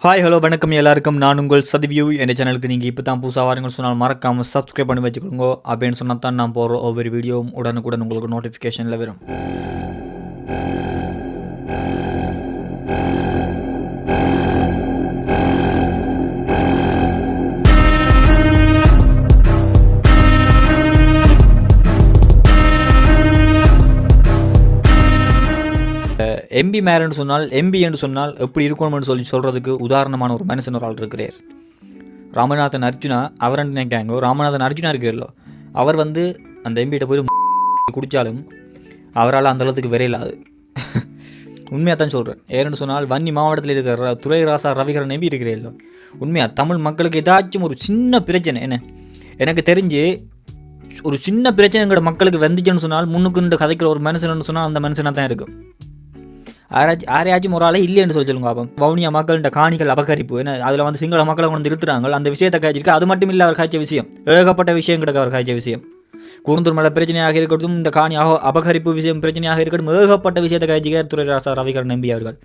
Hi hello வணக்கம் எல்லாருக்கும். நான் உங்கள் சதிவியூ. என் சேனலுக்கு நீங்கள் இப்போ தான் புதுசாக வாருங்கன்னு சொன்னால் மறக்காமல் சப்ஸ்கிரைப் பண்ணி வச்சுக்கோங்க. அப்படின்னு சொன்னால் தான் நான் போகிற ஒவ்வொரு வீடியோவும் உடனுக்குடன் உங்களுக்கு நோட்டிஃபிகேஷனில் வரும். எம்பி மேரன்னு சொன்னால் எம்பி என்று சொன்னால் எப்படி இருக்கணும்னு சொல்கிறதுக்கு உதாரணமான ஒரு மனுஷன் ஒரு ஆள் இருக்கிறார். ராமநாதன் அர்ஜுனா அவரன்னு நினைக்காங்க. ராமநாதன் அர்ஜுனா இருக்கிறല്ലോ, அவர் அந்த எம்பிகிட்ட போய் குடித்தாலும் அவரால் அந்த அளவுக்கு விரையில்லாது. உண்மையாக தான் சொல்கிறேன். ஏன்னு சொன்னால் வன்னி மாவட்டத்தில் இருக்கிற துரைராசா ரவிகரன் எம்பி இருக்கிறீர்களோ, உண்மையாக தமிழ் மக்களுக்கு ஏதாச்சும் ஒரு சின்ன பிரச்சனை என்ன எனக்கு தெரிஞ்சு ஒரு சின்ன பிரச்சனைங்கிற மக்களுக்கு வந்துச்சுன்னு சொன்னால் முன்னுக்கு கதைக்கிற ஒரு மனுஷன்னு சொன்னால் அந்த மனுஷனாக தான் இருக்கும். யாரையாச்சும் ஒரு ஆளே இல்லைன்னு சொல்லி சொல்லுங்க. அப்போ வவுனியா மக்கள்கிட்ட காணிகள் அபகரிப்பு என்ன அதில் சிங்கள மக்களை கொண்டு நிறுத்துறாங்க. அந்த விஷயத்தை காய்ச்சிருக்கு. அது மட்டும் இல்லை, அவர் காய்ச்ச விஷயம் ஏகப்பட்ட விஷயம் கிடக்கு. அவர் காய்ச்ச விஷயம் கூர்ந்தூர் மலை பிரச்சனையாக இருக்கட்டும், இந்த காணி அபகரிப்பு விஷயம் பிரச்சனையாக இருக்கட்டும், ஏகப்பட்ட விஷயத்தை காய்ச்சிக்கார் துரைராசா ரவிகரன் எம்பி அவர்கள்.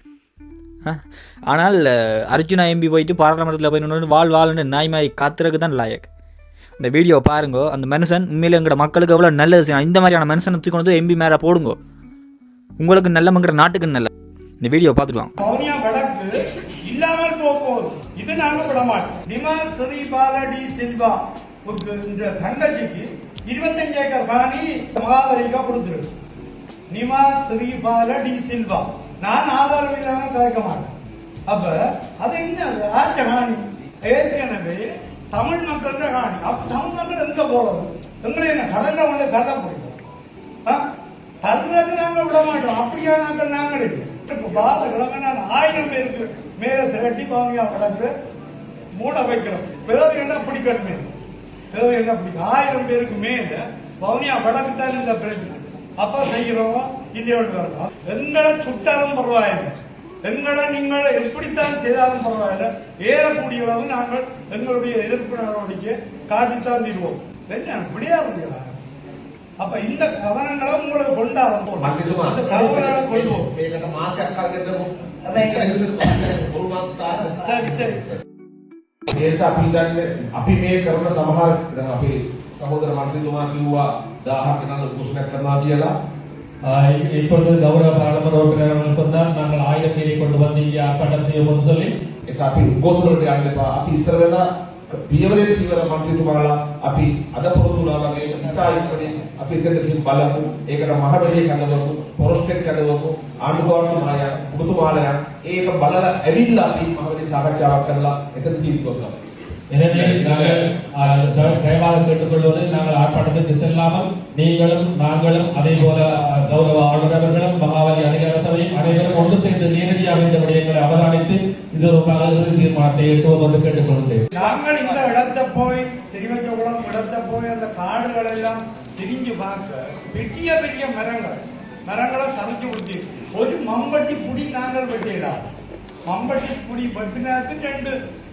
ஆனால் அர்ஜுனா எம்பி போயிட்டு பாராளுமன்றத்தில் போய் வாழ்ன்னு நாய்மாய் காத்துறதுக்கு தான் லாயக். இந்த வீடியோ பாருங்க. அந்த மனுஷன் உண்மையிலே எங்களோட மக்களுக்கு எவ்வளோ நல்லது செய்யணும். இந்த மாதிரியான மனுஷனை தூக்கி எம்பி மேலே போடுங்க. உங்களுக்கு நல்லமங்கிற நாட்டுக்கு நல்ல. இந்த வீடியோ பார்த்துடுவாங்க. வவுனியா வழக்கு இல்லாமல் போகுது. இது நாங்க விட மாட்டோம். நிமார் ஸ்ரீ பாலடி செல்வா இந்த தங்கச்சிக்கு 25 ஏக்கர் காணி மகாபலிகா கொடுத்துருக்கு. நிமார் ஸ்ரீ பாலடி செல்வா நான் ஆதாரம் இல்லாம கேட்க மாட்டேன். அப்ப அது என்ன ஆச்ச காணி ஏற்கனவே தமிழ் மக்கள் காணி. அப்ப தமிழ் மக்கள் எங்க போறது? எங்களை என்ன கடல்ல வந்து கள்ள போயிடும். தருவது நாங்க விட மாட்டோம். அப்படியா நாங்கள் பாதகிழமை 1000 பேருக்கு மேல திரட்டி வவுனியா வழக்கு மூட வைக்கிறோம். பிறகு என்ன பிடிக்கணுமே, பிறகு என்ன பிடிக்கும்? 1000 பேருக்கு மேல வவுனியா வழக்கு தான் இந்த பிரச்சனை. அப்ப செய்கிறோம் இதே வரலாம். எங்களை சுட்டாலும் பரவாயில்லை, எங்களை நீங்கள் எப்படித்தான் செய்தாலும் பரவாயில்லை, ஏறக்கூடிய அளவு நாங்கள் எங்களுடைய எதிர்ப்பு நடவடிக்கை காட்டித்தான் தீர்வோம். என்ன விடையாடுங்களா? அப்ப இந்த கவனங்களை உங்களுக்கு கொண்டாடும் கொள்வோம். අපි මේ කරන සමහර අපේ සහෝදර මන්ත්‍රීතුමා කිව්වා 1000ක් ගණන් උපසනයක් කරනවා කියලා. இப்பொழுது கௌரவ பாராளுமன்ற உறுப்பினர் சொன்னார், நாங்கள் 1000 பேரை கொண்டு வந்து இங்கே ஆர்ப்பாட்டம் செய்வோம்னு சொல்லி. ඒස අපි උපසනවලට යන්න එපා. අපි ඉස්සර වෙලා පියවරේ පියවර මන්ත්‍රීතුමාලා අපි අද පුරුදුනා වගේ හිතායිකනේ අපි එතන ගිහින් බලමු. ඒකට මහබලිය කඩවමු, පොරොස්ටෙක් කඩවමු, ආණ්ඩුකාරතුමාලා පුරුතුමාලා ඒක බලලා ඇවිල්ලා අපි මහබලිය සාකච්ඡාවක් කරලා එතන තීන්දුවක් ගමු. எனவே நாங்கள் தயவாக கேட்டுக்கொள்வது, நாங்கள் ஆர்ப்பாட்டத்துக்கு செல்லாமல் நீங்களும் நாங்களும் அதே போல கௌரவ ஆளுநர்களும் மகாவலி அதிகார சபையும் அனைவரும் ஒன்று சேர்ந்து நேரடியாக இந்த விடயங்களை அவதானித்து இது ஒரு பகல் தீர்மானத்தை எட்டுவோம் என்று கேட்டுக்கொள்கிறேன். நாங்கள் இந்த இடத்தை போய் திருவச்சகுளம் இடத்தை போய் அந்த காடுகள் எல்லாம் திரிஞ்சு பார்க்க பெரிய பெரிய மரங்களை தரைச்சு கொடுத்து ஒரு மம்பட்டி புடி நாங்கள் வெட்டிடலாம். மம்பட்டி புடி வெட்டினதுக்கு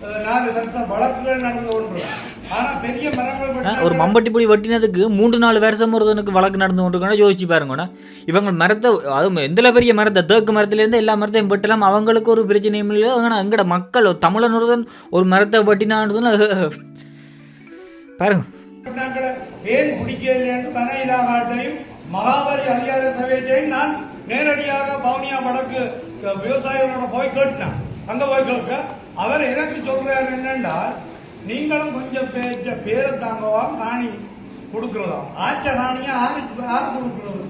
2-4 வருஷம் வழக்குகள் நடந்து கொண்டு. ஆனா பெரிய மரங்கள் ஒரு மம்பட்டி புடி வெட்டினதுக்கு 3-4 வருஷம் ஒருத்தனுக்கு வழக்கு நடந்து கொண்டு யோசிச்சு பாருங்கண்ணா. இவங்க மரத்தை, அது எந்த பெரிய மரத்தை, தேக்கு மரத்திலேருந்து எல்லா மரத்தையும் வெட்டலாம், அவங்களுக்கு ஒரு பிரச்சனையும் இல்லை. ஆனால் எங்கட மக்கள் தமிழன் ஒருத்தன் ஒரு மரத்தை வெட்டினான்னு சொன்னா பாருங்க. ஏன் பிடிக்கலைன்னு வனையிலாகாட்டையும் மகாபலி அதிகார சபையையும் நான் நேரடியாக வவுனியா வடக்கு விவசாயிகளோட போய் கேட்டேன். அங்க போய் கேட்க அவர் எனக்கு சொல்றாரு என்னன்னா, நீங்களும் கொஞ்சம் பேரை தாங்கவா காணி கொடுக்கிறதா? ஆச்ச காணியா யாரு கொடுக்கிறது?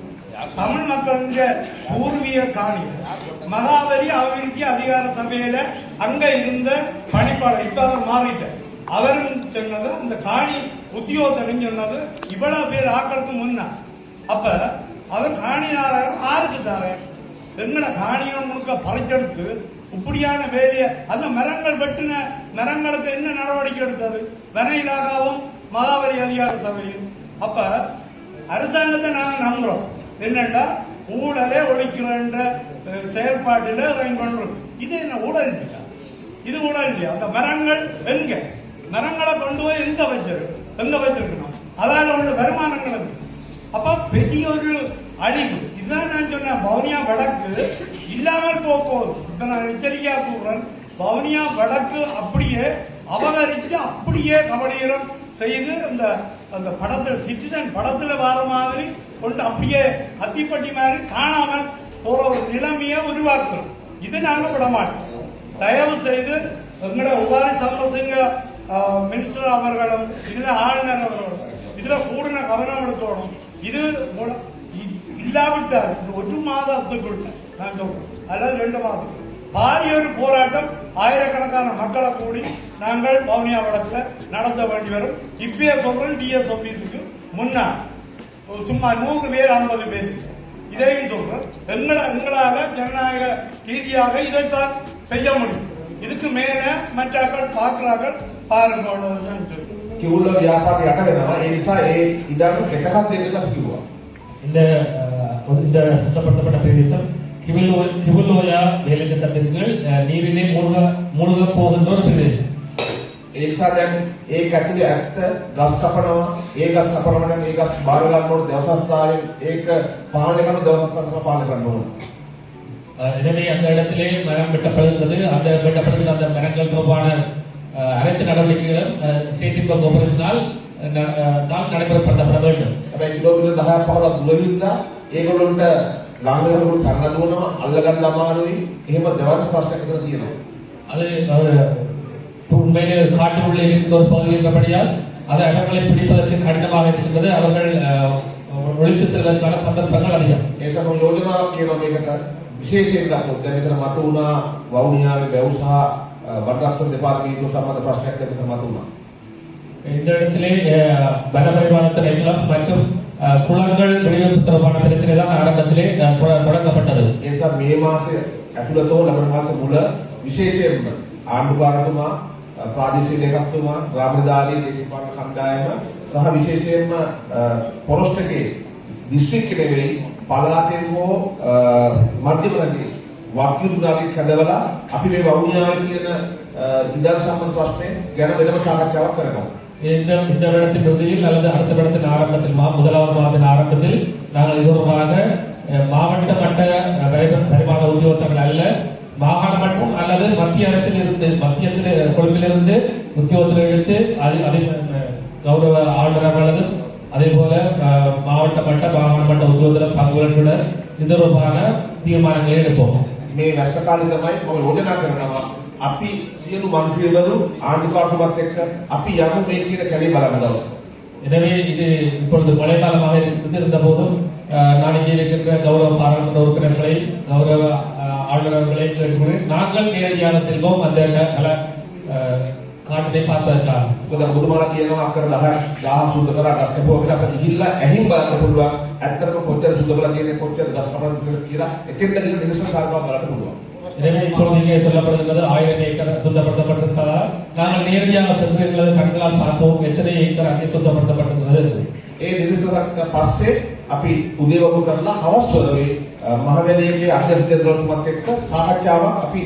தமிழ் மக்களுடைய பூர்வீக காணி. மகாபலி அபிவிருத்தி அதிகார சபையில அங்க இருந்த பணிப்பாளர் இப்ப அவர் மாறிட்டார். அவரும் சொன்னது, அந்த காணி உத்தியோகத்தரும் சொன்னது, இவ்வளவு பேர் ஆக்களுக்கு முன்ன. அப்ப அவர் காணியாளர் ஆருக்கு தாரேன்? எங்களை காணியம் முழுக்க பறிச்செடுத்து இப்படியான வேலையை அந்த மரங்கள் வெட்டின மரங்களுக்கு என்ன நடவடிக்கை எடுத்தது? வனையிலாகவும் மகாபலி அதிகார சபையும். அப்ப அரசாங்கத்தை நாங்க நம்புறோம். என்னண்டா ஊழலே ஒழிக்கிற செயல்பாட்டில் இறங்கொண்டிருக்கு. இது என்ன ஊழல் இல்லையா? இது ஊழல் இல்லையா? அந்த மரங்கள் எங்க? மரங்களை கொண்டு போய் எங்க வச்சிருக்கணும்? அதால உள்ள வருமானங்கள். அப்ப பெரிய ஒரு அழிவு. இதுதான் நான் சொன்னேன், வவுனியா வழக்கு இல்லாமல் போகுது. இப்ப நான் எச்சரிக்கையா கூறுறேன், வவுனியா வடக்கு அப்படியே அபகரித்து அப்படியே கபடீரம் செய்து அந்த அந்த படத்தில் சிட்டிசன் படத்துல வர மாதிரி கொண்டு அப்படியே அத்திப்பட்டி மாதிரி காணாமல் போற ஒரு நிலைமையை உருவாக்குறோம். இது நாங்க விட மாட்டோம். தயவு செய்து எங்களோட உபாரி சமரசிங்க மினிஸ்டர் அவர்களும் இதுல ஆளுநர் அவர்களும் இதுல கூடுன கவனம் எடுத்தோடும். இது இல்லாவிட்டால் ஒரு மாதத்துக்குள்ள நான் சொல்றேன் அல்லது 2 மாதம் பாரிய ஒரு போராட்டம் ஆயிரக்கணக்கான மக்களை கூடி நாங்கள் வவுனியா வடக்குல நடத்த வேண்டி வரும். இப்பயே சொல்றேன், டிஎஸ் ஆபீஸுக்கு முன்னாள் சும்மா 100 பேர் 50 பேர் இதையும் சொல்றேன். எங்களால ஜனநாயக ரீதியாக இதைத்தான் செய்ய முடியும். இதுக்கு மேல மற்றாக்கள் பார்க்கிறார்கள் பாருங்க. කිවුල්ල ව්‍යාපාරය යට වෙනවා. ඒ නිසා ඒ ඉඩම් එකකක් දෙන්න කියලා කිව්වා. இந்த சுத்தப்படுத்தப்பட்ட பிரதேசம் கிவுலோயா வேலை திட்டத்தின் கீழ் நீரிலே மூழ்க போகின்ற ஒரு பிரதேசம். ඒ නිසා දැන් ඒක ඇතුලේ ඇත්ත ගස් කපනවා. ඒ ගස් කපනවා නම් ඒ ගස් බාර ගන්න ඕන දවසස්ථාවෙන් ඒක පාලනය කරන දවසස්ථාවෙන් පාලනය කරන්න ඕන. எனவே அந்த இடத்திலே மரம் வெட்டப்படுகிறது. அந்த வெட்டப்படுகிற அந்த மரங்கள் தொடர்பான அனைத்து நடவடிக்கைகளும் ஸ்டேட் இன்கம் கார்ப்பரேஷனால் நடைமுறைப்படுத்தப்பட வேண்டும். හැබැයි කිලෝමීටර් 10ක් 15ක් දුර හින්දා ඒගොල්ලන්ට ලාංගලකට කරලා දුවනවා අල්ලගන්න අමාරුයි. එහෙම ජවන්ත ප්‍රශ්නයක් විතර තියෙනවා. அது உண்மையிலே காட்டுக்குள்ளே இருக்கிற ஒரு பகுதி என்றபடியால் அது இடங்களை பிடிப்பதற்கு கடினமாக இருக்கின்றது. அவர்கள் ஒழித்து செல்வதற்கான சந்தர்ப்பங்கள் அதிகம். ඒ නිසා මම යෝජනාවක් කියනවා මේකට විශේෂයෙන් ගත්තොත් දැන් මෙතන මතු වුණා වවුනියාවේ වැව් සහ වඩරස්තර දෙපාර්තමේන්තුව සම්බන්ධ ප්‍රශ්නයක් දැන් මෙතන මතු වුණා. இந்த இடத்திலே வனப்பரிமாணத்தின் நிலம் மற்றும் குளங்கள் விடுவிப்பு தொடர்பான பிரச்சனை தான் ஆரம்பத்திலே தொடங்கப்பட்டது. ඒ නිසා මේ මාසය ඇතුළත හෝ ලබන මාස මුල විශේෂයෙන්ම ආණ්ඩුකාරතුමා ප්‍රාදේශීය ලේකම්තුමා ග්‍රාමදාලී දේශපාලන කණ්ඩායම සහ විශේෂයෙන්ම පොරොස්ටකේ දිස්ත්‍රික්කෙ නෙවෙයි පළාතෙන් හෝ මධ්‍යමදී වක්‍යුරුනාලික කැදවලා අපි මේ වවුනියාවේ තියෙන ඉඩම් සම්බන්ධ ප්‍රශ්නේ ගැන වෙනම සාකච්ඡාවක් කරගමු. இந்த இடத்தின் இறுதியில் அல்லது அடுத்த இடத்தின் ஆரம்பத்தில் முதலாவது மாதத்தின் ஆரம்பத்தில் நாங்கள் இது தொடர்பாக மாவட்ட மட்ட பரிமாண உத்தியோகத்தர்கள் அல்ல மாகாண மட்டம் அல்லது மத்திய அரசில் இருந்து மத்தியத்தில் கொழும்பிலிருந்து உத்தியோகத்தில் எடுத்து அதை கௌரவ ஆளுநர் அல்லது அதே போல மாவட்ட மட்ட மாகாண மட்ட உத்தியோகத்தில் பங்குகளுடன் இது தொடர்பான தீர்மானங்களை எடுப்போம். මේ වැස්ස කාලේ තමයි මම යෝජනා කරනවා අපි සියලු മന്ത്രിවරු ආණ්ඩුකාරතුමත් එක්ක අපි යමු මේ කියන කැලේ බලන්න දවසක. எனவே இது இப்பொழுது மழைக்காலமாக இருந்த போதும் நான் இங்கே இருக்கின்ற கௌரவ பாராளுமன்ற உறுப்பினர்களை கௌரவ ஆளுநர்களை கேட்கிறேன். நாங்கள் நேரடியாக செல்வோம் அந்த කාටද පාත්වලා මොකද බුදුමාලා කියනවා අක්කර 10 සුද්ධ කරලා ගස් කපුවකට අපිට ගිහිල්ලා ඇහිම් බලන්න පුළුවන් ඇත්තටම කොච්චර සුද්ධ කරලා තියෙන්නේ කොච්චර ගස් කපනවද කියලා එතෙන්ද ගිහින් නිරසන සාකච්ඡා බලන්න පුළුවන්. எனவே இப்பொழுது இங்கே சொல்லப்படுகிறது 1000 ஏக்கர் சுத்தப்படுத்தப்பட்டிருக்கிறதா நாங்கள் நேரடியாக சென்று எங்களது கண்களால் பார்ப்போம் எத்தனை ஏக்கர் அங்கே சுத்தப்படுத்தப்பட்டிருக்கிறது. ඒ නිරසනකට පස්සේ අපි උදේවරු කරලා හවස් වලේ මහවැලියේ අධ්‍යක්ෂකවරුන්වත් එක්ක සාකච්ඡාවක් අපි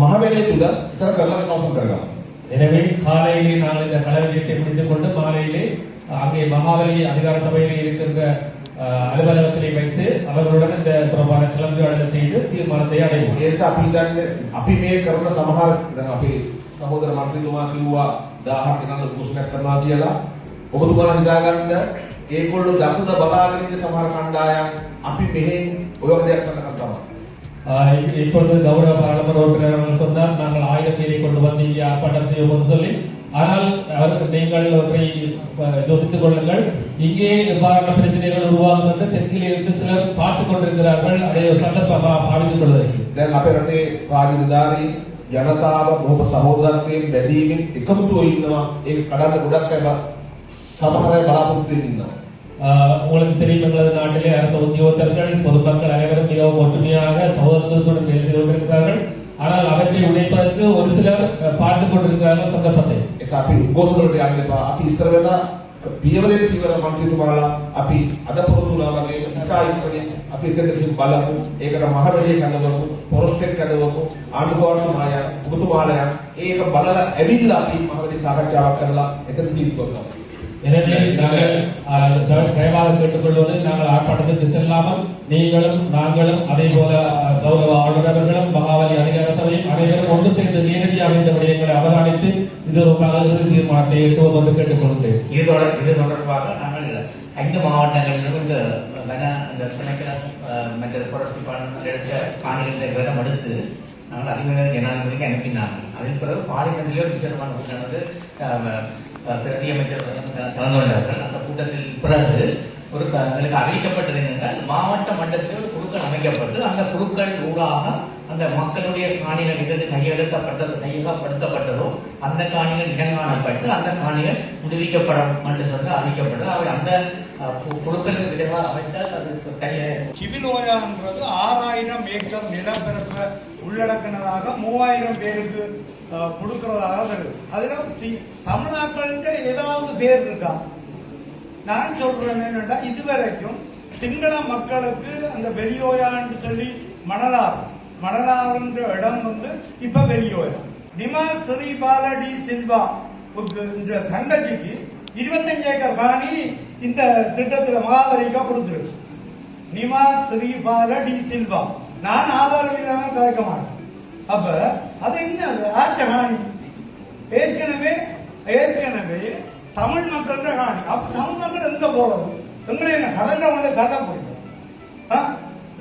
මහවැලිය තුල විතර කරලා අවසන් කරගන්නවා. எனவே காலையிலே நாங்கள் இந்த கலவரத்தை முடித்துக் கொண்டு மாலையிலே அங்கே மகாவலி அதிகார சபையிலே இருக்கின்ற அலுவலகத்திலே வைத்து அவர்களுடன் இந்த தொடர்பான கலந்துரையாடல் செய்து தீர்மானத்தை அடைவோம். ඒ නිසා අපි දන්නේ අපි මේ කරන සමහර දැන් අපේ සහෝදර මන්ත්‍රීතුමා කිව්වා 1000ක් වෙනන කුසලයක් කරනවා කියලා. ඔබතුමාලා හිතාගන්න ඒගොල්ලෝ දකුණ බලාගෙන ඉන්න සමහර කණ්ඩායම් අපි මෙහෙන් ඔය වගේ දෙයක් කරන්න තමයි. இப்பொழுது கௌரவ பாராளுமன்ற உறுப்பினர் சொன்னார் நாங்கள் 1000 பேரை கொண்டு வந்து இங்கே ஆர்ப்பாட்டம் செய்வோம் சொல்லி. ஆனால் அவருக்கு நீங்கள் ஒன்றை யோசித்துக் கொள்ளுங்கள். இங்கே எவ்வாறான பிரச்சனைகள் உருவாகும் என்று தெற்கில் இருந்து சிலர் பார்த்துக் கொண்டிருக்கிறார்கள். அதை சந்தர்ப்பமாக பாவித்துக் கொள்வதற்கு දැන් අපේ රටේ රාජධානි ජනතාව බොහොම සහෝදරත්වයෙන් බැඳීමෙන් එකමුතුව ඉන්නවා. ඒක කඩන්න ගොඩක් අය සමහර අය බලාපොරොත්තු වෙනවා. உங்களுக்கு தெரியும் எங்களது நாட்டிலே அரசு உத்தியோகத்தர்கள் பொதுமக்கள் அனைவரும் மிகவும் ஒற்றுமையாக சகோதரத்துடன் வேலை செய்து கொண்டிருக்கிறார்கள். ஆனால் அவற்றை உடைப்பதற்கு ஒரு சிலர் பார்த்துக் கொண்டிருக்கிறார்கள் சந்தர்ப்பத்தை. ඒස අපි උගෝසවලට යන්න එපා. අපි ඉස්සර වෙලා පියවරෙන් පියවර මන්ත්‍රීතුමාලා අපි අද පුරුදුනා වගේ හිතායිකනේ අපි එතනකින් බලමු. ඒකට මහවැලිය කැඳවමු, පොරොස්ටෙක් කැඳවමු, ආණ්ඩුකාරතුමාය, ඔබතුමාලයා ඒක බලලා ඇවිල්ලා අපි මහවැලිය සාකච්ඡාවක් කරලා එතන තීන්දුවක් ගමු. எனவே நாங்கள் தயவாக கேட்டுக்கொள்வது நாங்கள் ஆர்ப்பாட்டத்துக்கு செல்லாமல் நீங்களும் நாங்களும் அதே போல கௌரவ ஆளுநர் அவர்களும் மகாவலி அதிகார சபையும் அனைவரும் ஒன்று சேர்ந்து நேரடியாக இந்த விடயங்களை அவதானித்து இது ஒரு இறுதி தீர்மானத்தை எட்டுவோம் என்று கேட்டுக்கொள்கிறேன். இது தொடர்பாக நாங்கள் 5 மாவட்டங்களிலும் இந்த பிணைக்கிற மற்ற ஃபாரஸ்ட் டிபார்ட்மெண்ட் எடுத்த காணிகளின் விவரம் எடுத்து நாங்கள் அறிஞர் ஜனாதிபதிக்கு அனுப்பினார்கள். அதன் பிறகு பார்லிமெண்டிலே ஒரு விசேஷமான கூட்டம் வந்து பிரதி அமைச்சர் கலந்து கொண்டார்கள். அந்த கூட்டத்தில் பிறகு ஒரு எங்களுக்கு அறிவிக்கப்பட்டது என்னென்றால் மாவட்ட மட்டத்தில் ஒரு குழுக்கள் அமைக்கப்பட்டு அந்த குழுக்கள் ஊடாக அந்த மக்களுடைய காணிகள் எது கையகப்படுத்தப்பட்டதோ அந்த காணிகள் இடங்காணப்பட்டு அந்த காணிகள் விடுவிக்கப்படும் என்று சொல்லி அறிவிக்கப்பட்டது. அவை அந்த குழுக்களுக்கு விதமாக அமைத்தால் அது கிபிலோயான்றது 6000 ஏக்கர் நிலப்பரப்பை உள்ளடக்கினதாக 3000 பேருக்கு கொடுக்கிறதாக வருது. அதுல தமிழ்நாட்டில் ஏதாவது பேர் இருக்கா? நான் சொல்றேன் என்னன்னா, இதுவரைக்கும் சிங்கள மக்களுக்கு அந்த வெளியோயான்னு சொல்லி மணலாறுன்ற இடம் வந்து இப்ப வெளியோயா. நிமால் ஸ்ரீபால டி சில்வா இந்த தங்கச்சிக்கு 25 ஏக்கர் காணி இந்த திட்டத்தில் மகாவலிக்கா கொடுத்துருக்கு. நிமால் ஸ்ரீபால டி சில்வா. நான் ஆதாரம் இல்லாமல் கலைக்க மாட்டேன். அப்ப அது என்ன ஆச்ச காணி? ஏற்கனவே தமிழ் மக்கள் காணி. அப்ப தமிழ் மக்கள் எங்க போறது? எங்களை என்ன கடல்ல வந்து தள்ள போயிடும்?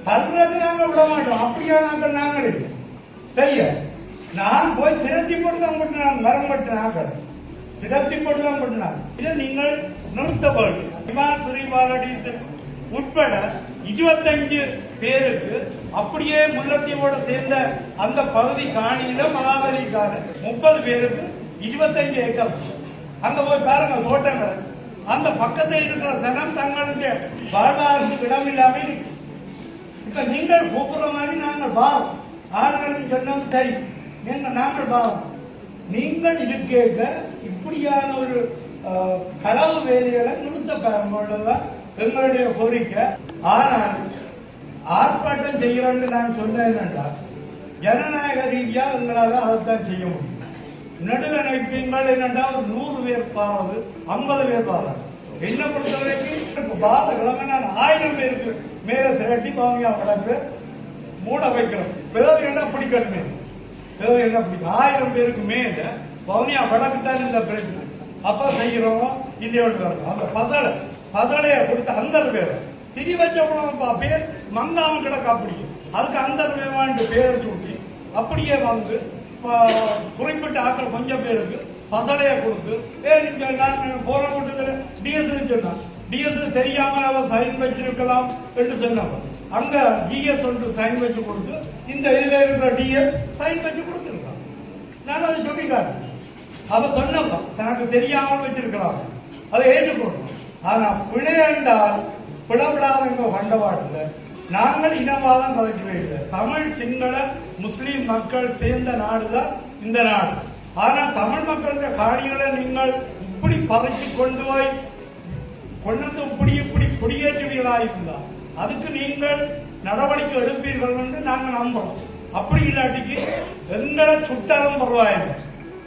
தள்ளுறது நாங்கள் விட மாட்டோம். அப்படியா நாங்கள் இல்லை. சரியா? நான் போய் திரட்டி போட்டுதான் போட்டினாங்க. மரம்பட்டு நாங்கள் திரட்டி போட்டுதான் போட்டினாங்க. இதை நீங்கள் நிறுத்த வேண்டும். நிமால் ஸ்ரீபாலடி உட்பட 25 பேருக்கு அப்படியே முல்லைத்தீவோட சேர்ந்த அந்த பகுதி காணியில மகாபலிக்கான 30 பேருக்கு 25 ஏக்கர். அங்க போய் பாருங்க தோட்டங்கள். அந்த பக்கத்தில் இருக்கிற சனம் தங்களுடைய வாழ்வாதாரத்துக்கு இடம் இல்லாம இருக்கு. இப்ப நீங்கள் கூப்பிடுற மாதிரி நாங்கள் பாவம் ஆளுநர் சொன்னது சரி. நாங்கள் பாவம் நீங்கள் இருக்க இப்படியான ஒரு களவு வேலைகளை நிறுத்த பயன்படுதான் எங்களுடைய கோரிக்கை. ஆனால் ஆர்ப்பாட்டம் செய்கிறோன்னு நான் சொன்னேன் என்றால் ஜனநாயக ரீதியா எங்களால் அதைத்தான் செய்ய முடியும். நடுவணைப்பீங்கள் என்னென்றா ஒரு 100 பேர் பாவது 50 பேர் பாவது. என்ன பொறுத்தவரைக்கும் பாத கிழமை நான் 1000 பேருக்கு மேல திரட்டி பாவனியா வடக்கு மூட வைக்கிறோம். பிறகு என்ன பிடிக்கணுமே, பிறகு என்ன பிடிக்கும்? 1000 பேருக்கு மேல பவனியா வடக்கு தான் இந்த பிரச்சனை. அப்ப செய்யறோம் இந்தியோடு அந்த பசலைய கொடுத்த அந்த பேரை திதி வச்ச பேர் மங்காம கிடக்க அப்படி அதுக்கு அந்த பேரை சூட்டி அப்படியே வந்து குறிப்பிட்ட ஆட்கள் கொஞ்சம் பேருக்கு பசலைய கொடுத்து நான் போற கூட்டத்தில் டிஎஸ் சொன்னான். டிஎஸ் தெரியாமல் அவர் சைன் வச்சிருக்கலாம் என்று சொன்னவர் அங்க ஜிஎஸ் ஒன்று சைன் வச்சு கொடுத்து இந்த இதுல இருக்கிற டிஎஸ் சைன் வச்சு கொடுத்துருக்கான். நான் அதை சொல்லிக்காட்டேன். அவர் சொன்னப்ப தனக்கு தெரியாமல் வச்சிருக்கலாம், அதை ஏற்றுக்கொள்றோம். ஆனா பிழையண்டால் பிளவிடாத கண்டபாட்டில் நாங்கள் இனவாதம் கதைக்கவே இல்லை. தமிழ் சிங்கள முஸ்லீம் மக்கள் சேர்ந்த நாடுதான் இந்த நாடு. ஆனா தமிழ் மக்களுடைய காணிகளை நீங்கள் இப்படி பதைச்சு கொண்டு போய் கொண்டு இப்படி குடியேற்றுவீர்களாயிருந்தா அதுக்கு நீங்கள் நடவடிக்கை எடுப்பீர்கள் என்று நாங்கள் நம்புறோம். அப்படி இல்லாட்டிக்கு எங்களை சுட்டாலும் பரவாயில்லை,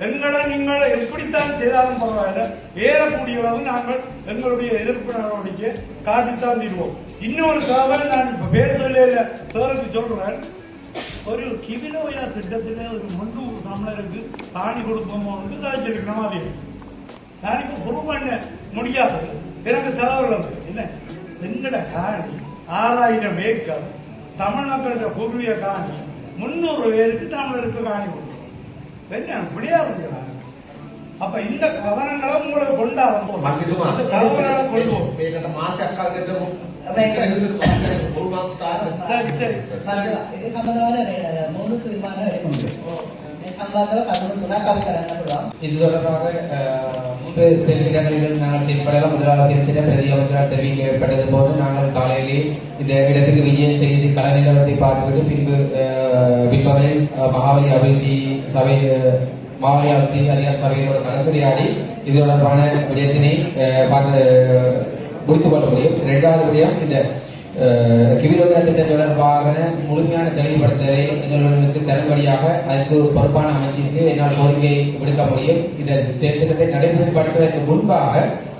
எங்களை நீங்கள் எப்படித்தான் செய்தாலும் பரவாயில்ல, ஏறக்கூடிய அளவு நாங்கள் எங்களுடைய எதிர்ப்பு நடவடிக்கை காட்டித்தான் தீர்வோம். இன்னொரு தகவல் நான் இப்ப பேர் சொல்ல சாருக்கு சொல்றேன். ஒரு கிபிலோயா திட்டத்தில் ஒரு 300 தமிழருக்கு காணி கொடுப்போமோ வந்து காய்ச்சிருக்கணும். அது நான் இப்ப ப்ரூவ் பண்ண முடியாது. எனக்கு தகவல் என்ன எங்கட காணி 6000 ஏக்கர் தமிழ் மக்களுடைய பூர்வீக காணி 300 பேருக்கு தமிழருக்கு காணி கொடுக்கும். விளையாடுங்க. அப்ப இந்த கவனங்களை உங்களுக்கு கொண்டாடும் இது தொடர்பாக 3 இடங்களிலும் நாங்கள் செயல்படலாம். முதலாவது செயல்திட்ட பிரதி அமைச்சரால் தெரிவிக்கப்பட்டது போது நாங்கள் காலையிலே இந்த இடத்துக்கு விஜயம் செய்து கள நிலவரத்தை பார்த்துவிட்டு பிற்பகலில் மகாவலி அபிவிருத்தி சபை மாவட்ட அதிகார சபையோட கலந்துரையாடி இது தொடர்பான விடயத்தினை முடித்துக் கொள்ள முடியும். 2வது விடயம், இந்த கிபிலோயா திட்டம் தொடர்பாக முழுமையான தெளிவுபடுத்தலை எங்களுக்கு தரும்படியாக அதற்கு பொறுப்பான அமைச்சிற்கு என்னால் கோரிக்கை விடுக்க முடியும். இந்த திட்டத்தை நடைமுறைப்படுத்துவதற்கு முன்பாக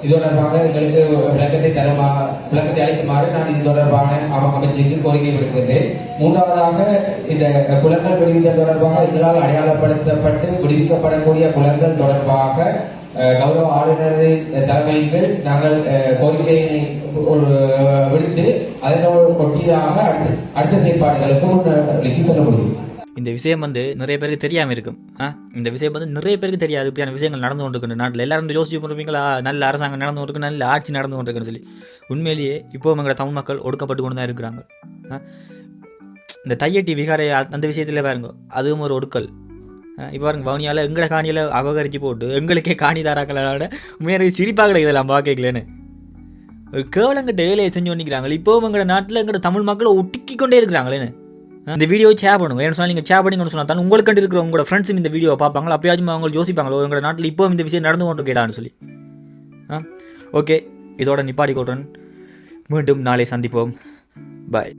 இது தொடர்பாக எங்களுக்கு விளக்கத்தை அளிக்குமாறு நான் இது தொடர்பான அமைச்சருக்கு கோரிக்கை விடுக்கின்றேன். மூன்றாவதாக இந்த குளங்கள் விடுவித்தல் தொடர்பாக இதனால் அடையாளப்படுத்தப்பட்டு விடுவிக்கப்படக்கூடிய குளங்கள் தொடர்பாக கௌரவ ஆளுநரின் தலைமையில் நாங்கள் கோரிக்கையை விடுத்து அதனோடு ஒட்டியதாக அடுத்த செயற்பாடுகளுக்கு முன்னெடுத்து செல்ல முடியும். இந்த விஷயம் வந்து நிறைய பேருக்கு தெரியாமல் இருக்கும். இந்த விஷயம் வந்து நிறைய பேருக்கு தெரியாது. இப்படியான விஷயங்கள் நடந்து கொண்டிருக்கு நாட்டில். எல்லாரும் யோசிச்சு கொண்டிருப்பீங்களா, நல்ல அரசாங்கம் நடந்து கொண்டிருக்கு, நல்ல ஆட்சி நடந்து கொண்டிருக்குன்னு சொல்லி. உண்மையிலேயே இப்போவும் எங்களை தமிழ் மக்கள் ஒடுக்கப்பட்டு கொண்டு தான் இருக்கிறாங்க. இந்த தையட்டி விகாரை அந்த விஷயத்தில் பாருங்க, அதுவும் ஒரு ஒடுக்கல். இப்போ பாருங்க, வவுனியாவில் எங்களை காணியில் அபகரித்து போட்டு எங்களுக்கே காணி தாராக்களோட உண்மையாக சிரிப்பாக கிடைக்குதெல்லாம் பார்க்கலன்னு ஒரு கேவலங்கிட்ட வேலையை செஞ்சு கொண்டிருக்கிறாங்க. இப்போவும் எங்களோட நாட்டில் எங்களோட தமிழ் மக்களை ஒட்டிக்கி கொண்டே இருக்கிறாங்களேன்னு. இந்த வீடியோவை ஷேர் பண்ணுங்க. ஏன்னு சொன்னால் நீங்கள் ஷேர் பண்ணிங்கன்னு சொன்னால் தான் உங்களுக்கு கண்டு இருக்கிற உங்களோட ஃப்ரெண்ட்ஸும் இந்த வீடியோவை பார்ப்பாங்களா, அப்படியாச்சும் அவங்க யோசிப்பாங்களோ எங்களோட நாட்டில் இப்போ இந்த விஷயம் நடந்து கொண்டு கேட்டான்னு சொல்லி. ஓகே, இதோட நிப்பாடி கொள்றேன். மீண்டும் நாளை சந்திப்போம். பாய்.